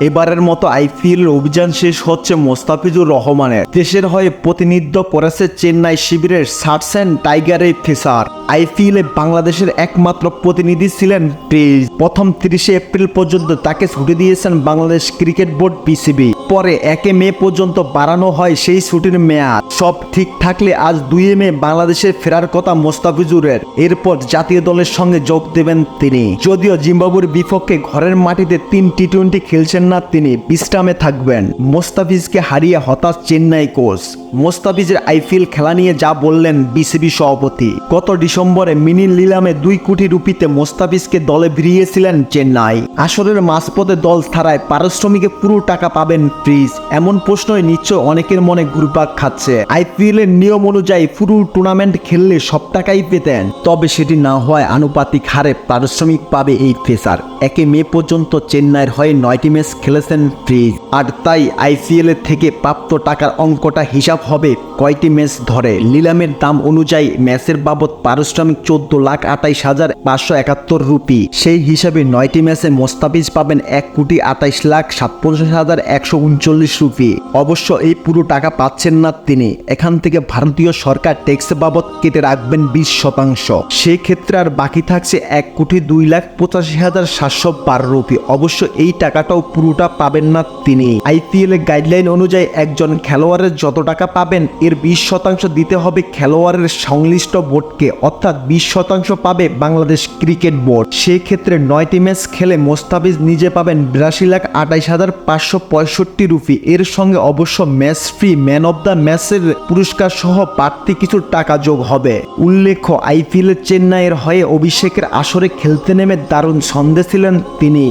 এবারের মতো আইপিএল অভিযান শেষ হচ্ছে মোস্তাফিজুর রহমানের। দেশের হয়ে প্রতিনিধিত্ব করেছে চেন্নাই শিবিরের সানশাইন টাইগারের পেসার। আইপিএলে বাংলাদেশের একমাত্র প্রতিনিধি ছিলেন প্রিন্স। প্রথম 30 এপ্রিল পর্যন্ত তাকে ছুটি দিয়েছেন বাংলাদেশ ক্রিকেট বোর্ড বিসিবি। পরে 1 মে পর্যন্ত বাড়ানো হয় সেই ছুটির মেয়াদ। সব ঠিক থাকলে আজ 2 মে বাংলাদেশে ফেরার কথা মোস্তাফিজুরের। এরপর জাতীয় দলের সঙ্গে যোগ দেবেন তিনি। যদিও জিম্বাবুয়ের বিপক্ষে ঘরের মাটিতে 3 টি-20 খেলছেন না, তিনি বিশ্রামে থাকবেন। মোস্তাফিজকে হারিয়ে হতাশ চেন্নাই কোচ। মোস্তাফিজের আইপিএল খেলা নিয়ে যা বললেন বিসিবি সভাপতি। গত ডিসেম্বরে মিনি নিলামে 2 কোটি রুপিতে মোস্তাফিজকে দলে ভিড়িয়েছিলেন চেন্নাই। আসরের মাঝপথে দল ছাড়ায় পারিশ্রমিকে পুরো টাকা পাবেন প্রিন্স। এমন প্রশ্নই নিশ্চয় অনেকের মনে ঘুরপাক খাচ্ছে। আইপিএল এর নিয়ম অনুযায়ী পুরো টুর্নামেন্ট খেললে সব টাকাই পেতেন, তবে সেটি না হওয়ায় আনুপাতিক হারে পারিশ্রমিক পাবে এই পেসার। 1 মে পর্যন্ত চেন্নাইয়ের হয়ে 9টি ম্যাচ খেলেছেন প্রিন্স। আর তাই আইপিএল এর থেকে প্রাপ্ত টাকার অঙ্কটা হিসাব হবে কয়টি ম্যাচ ধরে। নিলামের দাম অনুযায়ী ম্যাচের বাবদ পারিশ্রমিক 14,28,571 রুপি। সেই হিসাবে 9টি ম্যাচে মোস্তাফিজ পাবেন 1,28,57,139 রুপি। অবশ্য এই পুরো টাকা পাচ্ছেন না তিনি। এখান থেকে ভারতীয় সরকার ট্যাক্স বাবদ কেটে রাখবেন 20%। সেই ক্ষেত্রে আর বাকি থাকছে 1,82,85,712 রুপি। অবশ্য এই টাকাটাও পুরোটা পাবেন না তিনি। আইপিএল এর গাইডলাইন অনুযায়ী একজন খেলোয়াড়ের যত টাকা পাবেন এর 20% দিতে হবে খেলোয়াড়ের সংশ্লিষ্ট বোর্ডকে, অর্থাৎ 20% পাবে বাংলাদেশ ক্রিকেট বোর্ড। সেই ক্ষেত্রে 9টি ম্যাচ খেলে মোস্তাফিজ নিজে পাবেন 82,28,565 রুপি। এর সঙ্গে অবশ্য match free, man of the ম্যাচের পুরস্কার সহ বাড়তি কিছু টাকা যোগ হবে। উল্লেখ্য, আইপিএল চেন্নাইয়ের হয়ে অভিষেকের আসরে খেলতে নেমে দারুণ ছন্দে ছিলেন তিনি।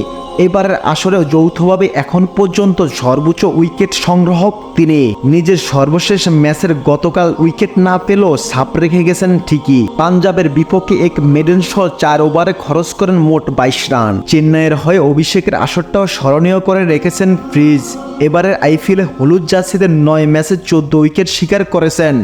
এবারের আসরেও যৌথভাবে এখন পর্যন্ত সর্বোচ্চ উইকেট সংগ্রাহক তিনি। নিজের সর্বশেষ ম্যাচের গতকাল উইকেট না পেলেও ছাপ রেখে গেছেন ঠিকই। পাঞ্জাবের বিপক্ষে এক মেডেন সহ 4 ওভারে খরচ করেন মোট 22 রান। চেন্নাইয়ের হয়ে অভিষেকের আসরটাও স্মরণীয় করে রেখেছেন প্রিন্স। এবারের আইপিএলে হলুদ জার্সিদের 9 ম্যাচে 14 উইকেট শিকার করেছেন।